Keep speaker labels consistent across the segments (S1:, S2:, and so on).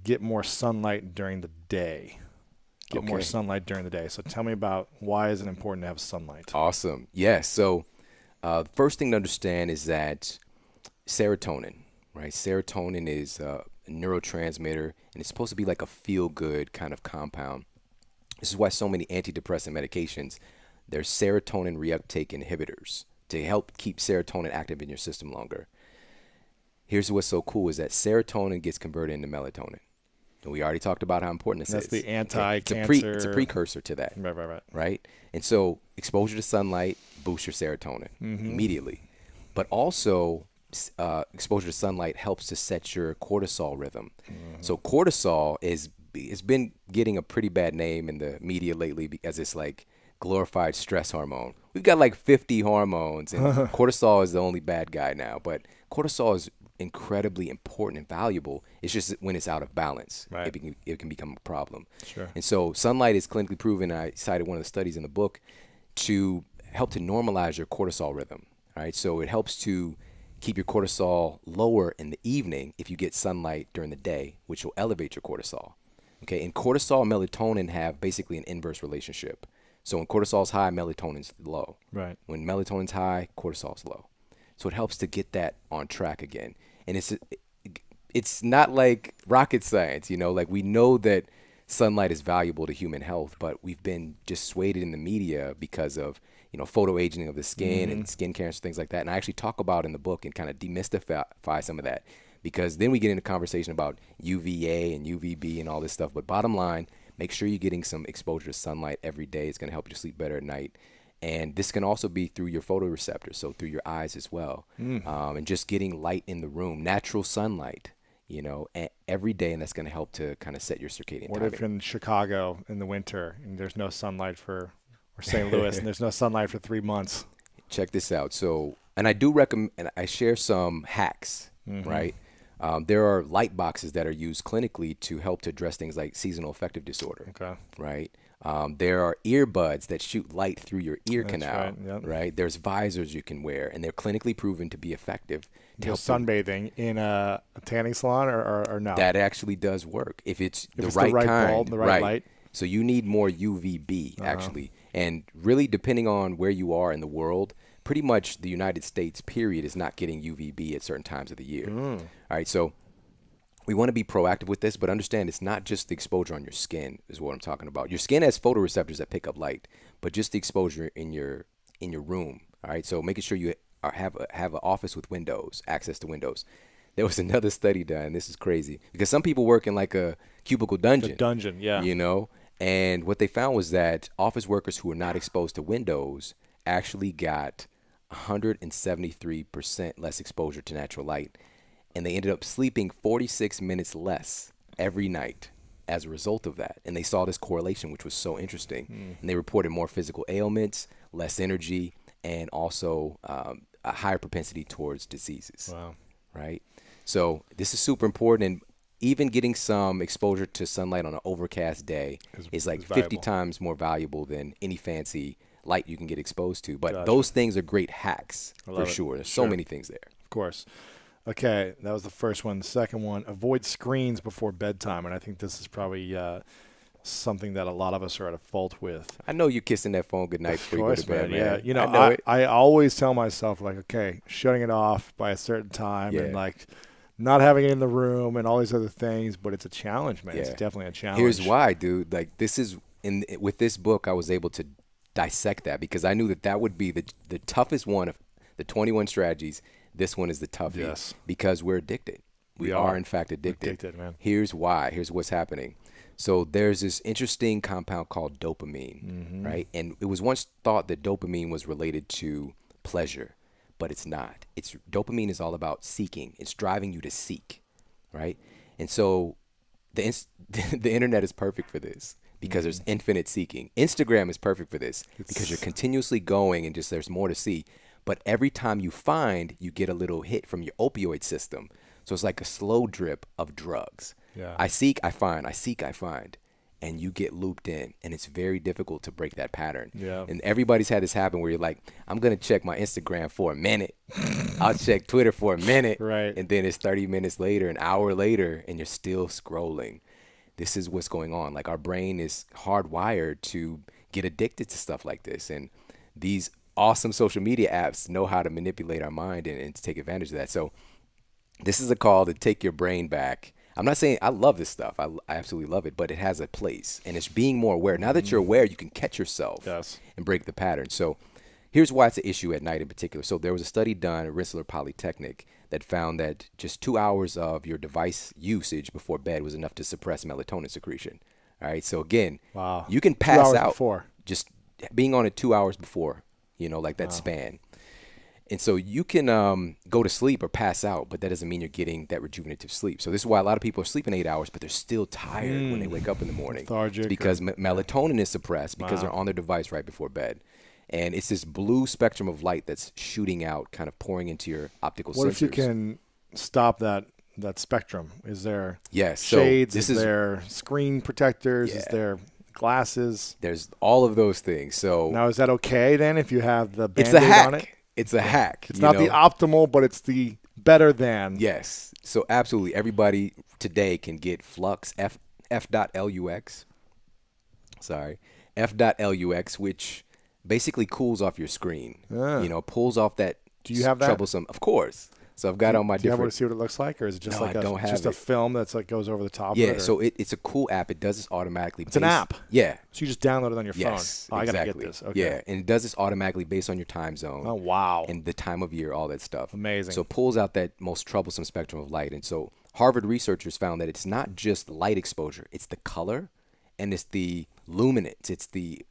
S1: get more sunlight during the day. Get more
S2: Okay.
S1: sunlight during the day. So tell me about why is it important to have sunlight?
S2: Awesome. Yes. So, first thing to understand is that serotonin, right? Serotonin is a neurotransmitter, and it's supposed to be like a feel-good kind of compound. This is why so many antidepressant medications, they're serotonin reuptake inhibitors to help keep serotonin active in your system longer. Here's what's so cool is that serotonin gets converted into melatonin. And we already talked about how important this
S1: That's
S2: is.
S1: the
S2: Okay?
S1: anti-cancer.
S2: It's a precursor to that,
S1: Right.
S2: right? And so exposure to sunlight boosts your serotonin immediately. But also exposure to sunlight helps to set your cortisol rhythm. So cortisol it's been getting a pretty bad name in the media lately because it's like glorified stress hormone. We've got like 50 hormones, and cortisol is the only bad guy now. But cortisol is incredibly important and valuable. It's just when it's out of balance,
S1: Right.
S2: it can become a problem.
S1: Sure.
S2: And so sunlight is clinically proven. I cited one of the studies in the book to help to normalize your cortisol rhythm. All right, so it helps to keep your cortisol lower in the evening if you get sunlight during the day, which will elevate your cortisol. Okay, and cortisol and melatonin have basically an inverse relationship. So when cortisol's high, melatonin's low.
S1: Right.
S2: When melatonin's high, cortisol's low. So it helps to get that on track again. And it's not like rocket science, like we know that sunlight is valuable to human health, but we've been dissuaded in the media because of, photo aging of the skin and skin cancer, things like that. And I actually talk about in the book and kind of demystify some of that, because then we get into conversation about UVA and UVB and all this stuff. But bottom line, make sure you're getting some exposure to sunlight every day. It's going to help you sleep better at night. And this can also be through your photoreceptors, so through your eyes as well. And just getting light in the room, natural sunlight, every day. And that's going to help to kind of set your circadian
S1: What
S2: timing.
S1: if in Chicago in the winter and there's no sunlight or St. Louis and there's no sunlight for 3 months?
S2: Check this out. So, and I do recommend, and I share some hacks, right? There are light boxes that are used clinically to help to address things like seasonal affective disorder,
S1: Okay.
S2: right? There are earbuds that shoot light through your ear canal,
S1: right, yep.
S2: right? There's visors you can wear, and they're clinically proven to be effective. To
S1: Go
S2: help
S1: sunbathing in a tanning salon or no?
S2: that actually does work if it's
S1: If
S2: the
S1: it's
S2: right
S1: the right
S2: kind,
S1: bulb, the right light.
S2: So you need more UVB actually, and really depending on where you are in the world, pretty much the United States period is not getting UVB at certain times of the year. All right, so we want to be proactive with this, but understand it's not just the exposure on your skin is what I'm talking about. Your skin has photoreceptors that pick up light, but just the exposure in your room. All right, so making sure you have an office with windows, access to windows. There was another study done. This is crazy because some people work in like a cubicle dungeon.
S1: The dungeon, yeah.
S2: And what they found was that office workers who were not exposed to windows actually got 173% less exposure to natural light. And they ended up sleeping 46 minutes less every night as a result of that. And they saw this correlation, which was so interesting. And they reported more physical ailments, less energy, and also a higher propensity towards diseases.
S1: Wow.
S2: Right? So this is super important. And even getting some exposure to sunlight on an overcast day is like 50
S1: valuable.
S2: times more valuable than any fancy light you can get exposed to. But
S1: Gotcha.
S2: those things are great hacks for
S1: love it.
S2: sure. There's
S1: Sure.
S2: so many things there.
S1: Of course. Okay, that was the first one. The second one, avoid screens before bedtime. And I think this is probably something that a lot of us are at a fault with.
S2: I know you're kissing that phone goodnight before you go to bed, man.
S1: Yeah,
S2: I know it.
S1: I always tell myself, like, okay, shutting it off by a certain time and,
S2: Yeah.
S1: like, not having it in the room and all these other things. But it's a challenge, man. It's
S2: Yeah.
S1: definitely a challenge.
S2: Here's why, dude. Like, this is with this book, I was able to dissect that because I knew that would be the toughest one of the 21 strategies. This one is the toughest
S1: Yes.
S2: because we're addicted. We are in fact addicted.
S1: Addicted, man.
S2: Here's why. Here's what's happening. So there's this interesting compound called dopamine, right? And it was once thought that dopamine was related to pleasure, but it's not. Dopamine is all about seeking. It's driving you to seek, right? And so the internet is perfect for this because there's infinite seeking. Instagram is perfect for this because you're continuously going and just there's more to see. But every time you find, you get a little hit from your opioid system. So it's like a slow drip of drugs.
S1: Yeah.
S2: I seek, I find. I seek, I find. and you get looped in, and it's very difficult to break that pattern.
S1: Yeah.
S2: And everybody's had this happen where you're like, I'm going to check my Instagram for a minute. I'll check Twitter for a minute.
S1: Right.
S2: And then it's 30 minutes later, an hour later, and you're still scrolling. This is what's going on. Like, our brain is hardwired to get addicted to stuff like this. And these awesome social media apps know how to manipulate our mind and to take advantage of that. So this is a call to take your brain back. I'm not saying I love this stuff. I absolutely love it, but it has a place, and it's being more aware. Now that you're aware, you can catch yourself and break the pattern. So here's why it's an issue at night in particular. So there was a study done at Rensselaer Polytechnic that found that just 2 hours of your device usage before bed was enough to suppress melatonin secretion. All right. So again,
S1: Wow.
S2: you can
S1: 2
S2: pass
S1: hours
S2: out
S1: before.
S2: just being on it 2 hours before, like that span. And so you can go to sleep or pass out, but that doesn't mean you're getting that rejuvenative sleep. So this is why a lot of people are sleeping 8 hours, but they're still tired when they wake up in the morning.
S1: Lethargic.
S2: It's because melatonin is suppressed because they're on their device right before bed. And it's this blue spectrum of light that's shooting out, kind of pouring into your optical sensors.
S1: What if you can stop that spectrum? Is there
S2: Yes.
S1: shades?
S2: So this
S1: is there screen protectors?
S2: Yeah.
S1: Is there glasses?
S2: There's all of those things. So
S1: Now, is that okay then if you have the
S2: it's
S1: Band-Aid
S2: a hack.
S1: on it?
S2: It's a hack.
S1: It's not the optimal, but it's the better than.
S2: Yes. So absolutely, everybody today can get Flux F.LUX. Sorry, F.LUX, which basically cools off your screen. Pulls off that.
S1: Do you have that?
S2: Troublesome? Of course. So I've got on my
S1: Do you have
S2: different.
S1: to see what it looks like, or is it just
S2: No,
S1: like
S2: I don't have
S1: just a
S2: it.
S1: film that's like goes over the top?
S2: Yeah.
S1: of it, or-
S2: So it's a cool app. It does this automatically.
S1: It's an app.
S2: Yeah.
S1: So you just download it on your
S2: Yes.
S1: phone. Oh, I gotta
S2: exactly.
S1: get this. Okay.
S2: Yeah, and it does this automatically based on your time zone.
S1: Oh wow.
S2: And the time of year, all that stuff.
S1: Amazing.
S2: So it pulls out that most troublesome spectrum of light. And so Harvard researchers found that it's not just light exposure, it's the color and it's the luminance, it's the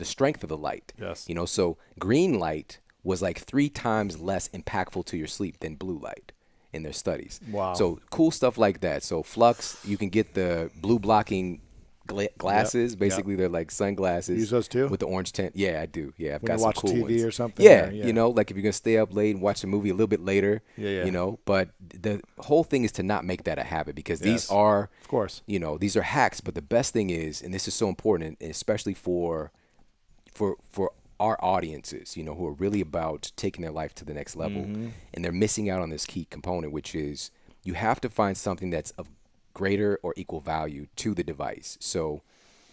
S2: strength of the light.
S1: Yes.
S2: So green light was like 3 times less impactful to your sleep than blue light in their studies.
S1: Wow.
S2: So cool stuff like that. So Flux, you can get the blue blocking glasses.
S1: Yep.
S2: Basically, they're like sunglasses.
S1: Use those too?
S2: With the orange tint. Yeah, I do. Yeah, I've
S1: When
S2: got
S1: you
S2: some
S1: watch
S2: cool
S1: TV
S2: ones.
S1: or something,
S2: Yeah,
S1: or- yeah.
S2: like if you're gonna stay up late and watch a movie a little bit later.
S1: Yeah.
S2: But the whole thing is to not make that a habit because these
S1: Yes.
S2: are,
S1: Of course.
S2: these are hacks. But the best thing is, and this is so important, and especially for our audiences, who are really about taking their life to the next level, and they're missing out on this key component, which is you have to find something that's of greater or equal value to the device. So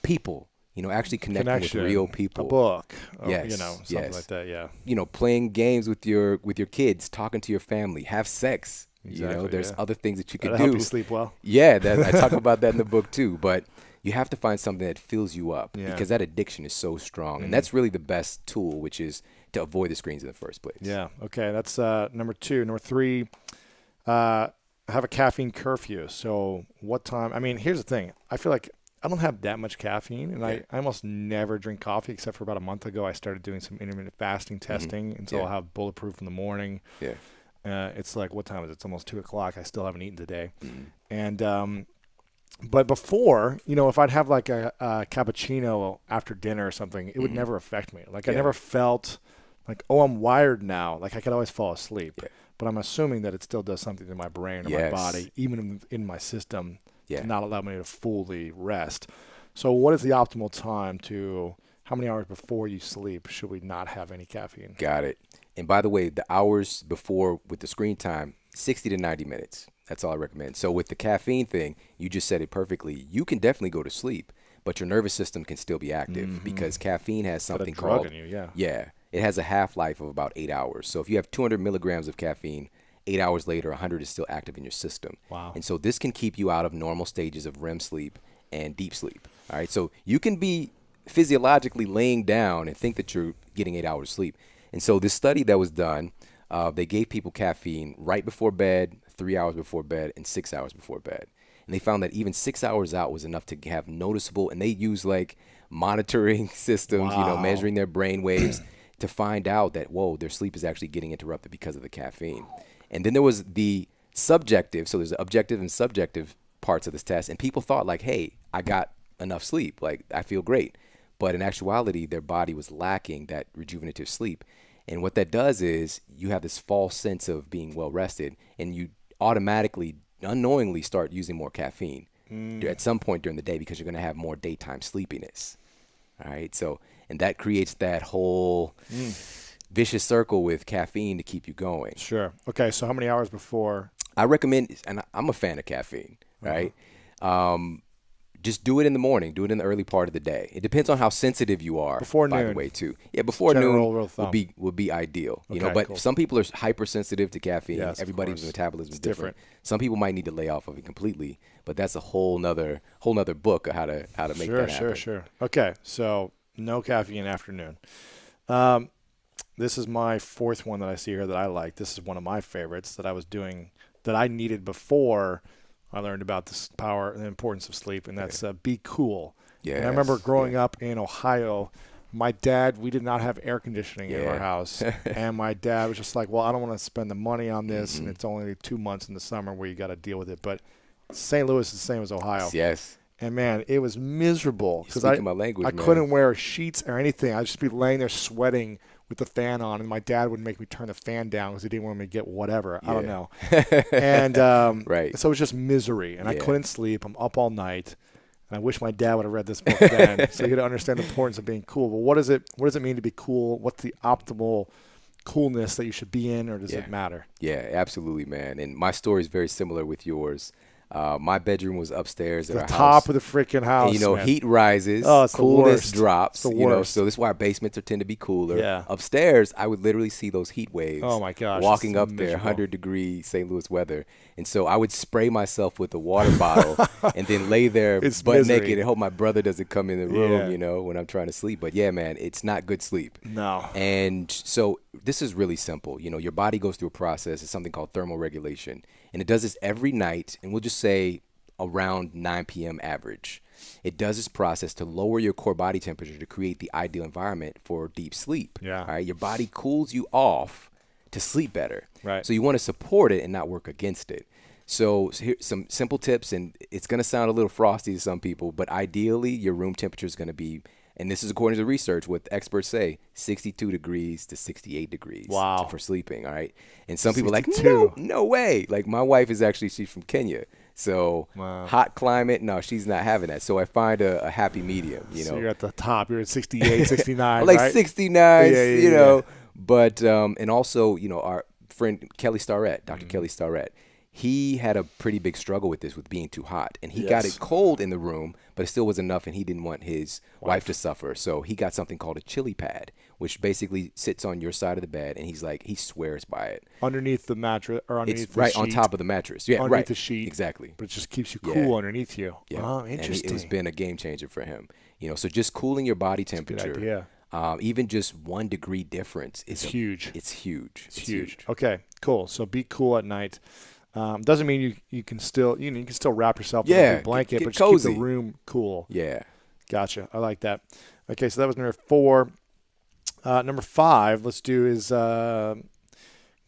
S2: people, actually connecting
S1: Connection.
S2: with real people.
S1: A book. Or,
S2: Yes,
S1: something
S2: yes.
S1: like that. Yeah.
S2: Playing games with your kids, talking to your family, have sex.
S1: Exactly,
S2: There's
S1: yeah.
S2: other things that you could
S1: That'll
S2: do.
S1: help you sleep well.
S2: Yeah, I talk about that in the book too. But you have to find something that fills you up
S1: Yeah.
S2: because that addiction is so strong, and that's really the best tool, which is to avoid the screens in the first place.
S1: Yeah. Okay. That's number 2. Number 3. Have a caffeine curfew. So what time? I mean, here's the thing. I feel like I don't have that much caffeine, and I almost never drink coffee except for about a month ago. I started doing some intermittent fasting testing, and so
S2: Yeah.
S1: I'll have bulletproof in the morning.
S2: Yeah.
S1: It's like, what time is it? It's almost 2:00. I still haven't eaten today. And but before, if I'd have like a cappuccino after dinner or something, it would never affect me. Like I
S2: Yeah.
S1: never felt like, oh, I'm wired now. Like I could always fall asleep.
S2: Yeah.
S1: But I'm assuming that it still does something to my brain or my
S2: Yes.
S1: body, even in my system,
S2: Yeah.
S1: to not allow me to fully rest. So what is the optimal time how many hours before you sleep should we not have any caffeine?
S2: Got it. And by the way, the hours before with the screen time, 60 to 90 minutes. That's all I recommend. So with the caffeine thing, you just said it perfectly. You can definitely go to sleep, but your nervous system can still be active because caffeine has
S1: Got a
S2: something
S1: drug
S2: called
S1: in you, yeah.
S2: Yeah, it has a half-life of about 8 hours. So if you have 200 milligrams of caffeine, 8 hours later, 100 is still active in your system.
S1: Wow.
S2: And so this can keep you out of normal stages of REM sleep and deep sleep. All right. So you can be physiologically laying down and think that you're getting 8 hours sleep. And so this study that was done, they gave people caffeine right before bed, 3 hours before bed, and 6 hours before bed. And they found that even 6 hours out was enough to have noticeable, and they use like monitoring systems,
S1: Wow.
S2: measuring their brain waves to find out that, whoa, their sleep is actually getting interrupted because of the caffeine. And then there was the subjective, so there's the objective and subjective parts of this test. And people thought like, hey, I got enough sleep, like I feel great. But in actuality, their body was lacking that rejuvenative sleep. And what that does is you have this false sense of being well rested, and you automatically, unknowingly start using more caffeine at some point during the day because you're going to have more daytime sleepiness. All right. So, and that creates that whole vicious circle with caffeine to keep you going.
S1: Sure. Okay. So how many hours before?
S2: I recommend, and I'm a fan of caffeine, right? Just do it in the morning. Do it in the early part of the day. It depends on how sensitive you are.
S1: Before
S2: by
S1: noon.
S2: the way, too. Yeah, before
S1: General
S2: noon
S1: rule of thumb.
S2: would be ideal. You know,
S1: Okay,
S2: but
S1: cool.
S2: some people are hypersensitive to caffeine.
S1: Yes, of
S2: Everybody's
S1: course.
S2: metabolism is
S1: It's
S2: different.
S1: different.
S2: Some people might need to lay off of it completely, but that's a whole nother book of how to make
S1: Sure,
S2: that happen.
S1: sure. Okay. So no caffeine afternoon. This is my fourth one that I see here that I like. This is one of my favorites that I was doing that I needed before I learned about this power and the importance of sleep, and that's be cool.
S2: Yes.
S1: And I remember growing up in Ohio, my dad, we did not have air conditioning in our house. And my dad was just like, well, I don't want to spend the money on this, and it's only 2 months in the summer where you got to deal with it. But St. Louis is the same as Ohio.
S2: Yes.
S1: And, man, it was miserable because
S2: my language,
S1: I
S2: man.
S1: couldn't wear sheets or anything. I'd just be laying there sweating with the fan on, and my dad would make me turn the fan down because he didn't want me to get whatever. I don't know. And
S2: Right.
S1: so it was just misery, and I couldn't sleep. I'm up all night, and I wish my dad would have read this book then so he'd understand the importance of being cool. But what does it mean to be cool? What's the optimal coolness that you should be in, or does it matter?
S2: Yeah, absolutely, man. And my story is very similar with yours. My bedroom was upstairs at
S1: The
S2: our
S1: top
S2: house.
S1: of the freaking house.
S2: And,
S1: man.
S2: heat rises,
S1: Oh, it's the
S2: coolness
S1: worst.
S2: drops.
S1: It's the worst.
S2: So this is why our basements tend to be cooler.
S1: Yeah.
S2: Upstairs, I would literally see those heat waves.
S1: Oh, my gosh,
S2: Walking
S1: it's
S2: up there,
S1: miserable.
S2: 100-degree St. Louis weather. And so I would spray myself with a water bottle and then lay there
S1: It's
S2: butt
S1: misery.
S2: naked and hope my brother doesn't come in the room,
S1: Yeah.
S2: when I'm trying to sleep. But yeah, man, it's not good sleep.
S1: No.
S2: And so this is really simple. Your body goes through a process. It's something called thermal regulation. And it does this every night. And we'll just say around 9 p.m. average. It does this process to lower your core body temperature to create the ideal environment for deep sleep.
S1: Yeah.
S2: All right. Your body cools you off to sleep better.
S1: Right.
S2: So you want to support it and not work against it. So here's some simple tips, and it's going to sound a little frosty to some people, but ideally your room temperature is going to be, and this is according to research, what experts say, 62 degrees to 68 degrees
S1: Wow.
S2: for sleeping, all right? And some people are like,
S1: 62.
S2: no way. Like my wife she's from Kenya. So
S1: Wow.
S2: hot climate, no, she's not having that. So I find a happy medium,
S1: So you're at the top. You're at 68, 69,
S2: like
S1: right?
S2: 69,
S1: Yeah.
S2: But, and also, our friend Kelly Starrett, Dr. Kelly Starrett, he had a pretty big struggle with this, with being too hot. And he got it cold in the room, but it still was enough, and he didn't want his wife to suffer. So he got something called a chili pad, which basically sits on your side of the bed, and he swears by it.
S1: Underneath the mattress or underneath
S2: It's
S1: the
S2: right
S1: sheet.
S2: on top of the mattress. Yeah,
S1: Underneath
S2: right.
S1: the sheet.
S2: Exactly.
S1: But it just keeps you
S2: Yeah.
S1: cool underneath you.
S2: Yeah.
S1: Oh,
S2: And
S1: interesting.
S2: it's been a game changer for him. So just cooling your body temperature.
S1: idea.
S2: Even just 1 degree difference is
S1: huge.
S2: It's huge.
S1: It's huge. Okay, cool. So be cool at night. Doesn't mean you can still you can still wrap yourself in a big blanket,
S2: get
S1: but just keep
S2: cozy.
S1: the room cool.
S2: Yeah.
S1: Gotcha. I like that. Okay, so that was number 4. Number 5, let's do is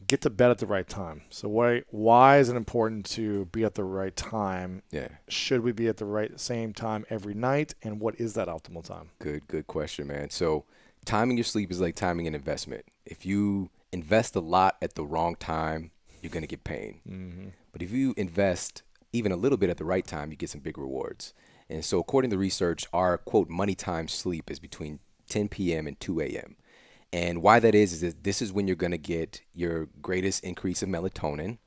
S1: get to bed at the right time. So why is it important to be at the right time?
S2: Yeah.
S1: Should we be at the same time every night? And what is that optimal time?
S2: Good question, man. So timing your sleep is like timing an investment. If you invest a lot at the wrong time, you're going to get pain.
S1: Mm-hmm.
S2: But if you invest even a little bit at the right time, you get some big rewards. And so according to research, our, quote, money time sleep is between 10 p.m. and 2 a.m. And why that is that this is when you're going to get your greatest increase of melatonin,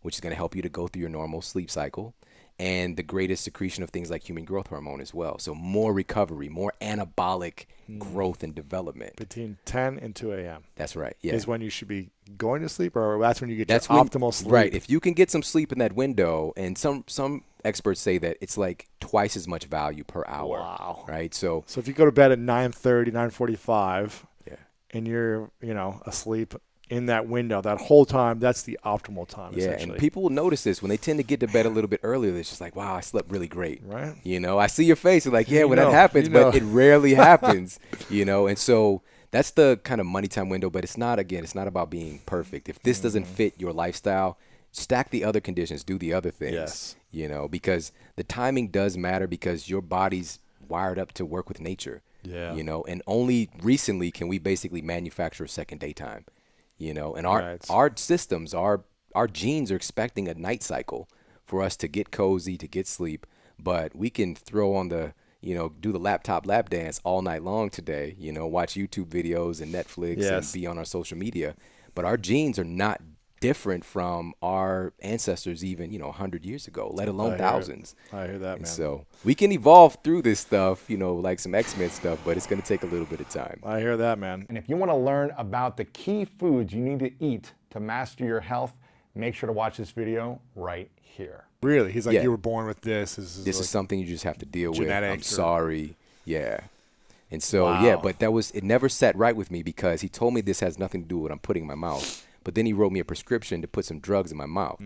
S2: which is going to help you to go through your normal sleep cycle, and the greatest secretion of things like human growth hormone as well. So more recovery, more anabolic growth and development.
S1: Between 10 and 2 a.m.
S2: That's right. Yeah.
S1: is when you should be going to sleep, or that's when you get
S2: That's
S1: your
S2: when,
S1: optimal sleep.
S2: Right. If you can get some sleep in that window, and some experts say that it's like twice as much value per hour.
S1: Wow.
S2: Right. So
S1: So if you go to bed at 9:30, 9:45,
S2: yeah.
S1: and you're asleep in that window that whole time, that's the optimal time.
S2: Yeah,
S1: essentially.
S2: and people will notice this when they tend to get to bed a little bit earlier. It's just like, wow, I slept really great.
S1: Right.
S2: I see your face. You're like, yeah, when that
S1: know,
S2: happens,
S1: you know.
S2: but it rarely happens. And so that's the kind of money time window. But it's not about being perfect. If this doesn't fit your lifestyle, stack the other conditions, do the other things.
S1: Yes.
S2: Because the timing does matter, because your body's wired up to work with nature.
S1: Yeah.
S2: And only recently can we basically manufacture a second daytime. And
S1: Right.
S2: our systems, our genes are expecting a night cycle for us to get cozy, to get sleep. but we can throw on the, do the laptop lap dance all night long today, watch YouTube videos and Netflix and be on our social media. But our genes are not different from our ancestors even, 100 years ago, let alone thousands.
S1: I hear that, man.
S2: So we can evolve through this stuff, like some X-Men stuff, but it's going to take a little bit of time.
S1: I hear that, man.
S3: And if you want to learn about the key foods you need to eat to master your health, make sure to watch this video right here.
S1: Really? He's like, you were born with this.
S2: This is something you just have to deal with. I'm
S1: Genetics
S2: sorry. Yeah. And so, but it never sat right with me because he told me this has nothing to do with what I'm putting in my mouth. But then he wrote me a prescription to put some drugs in my mouth.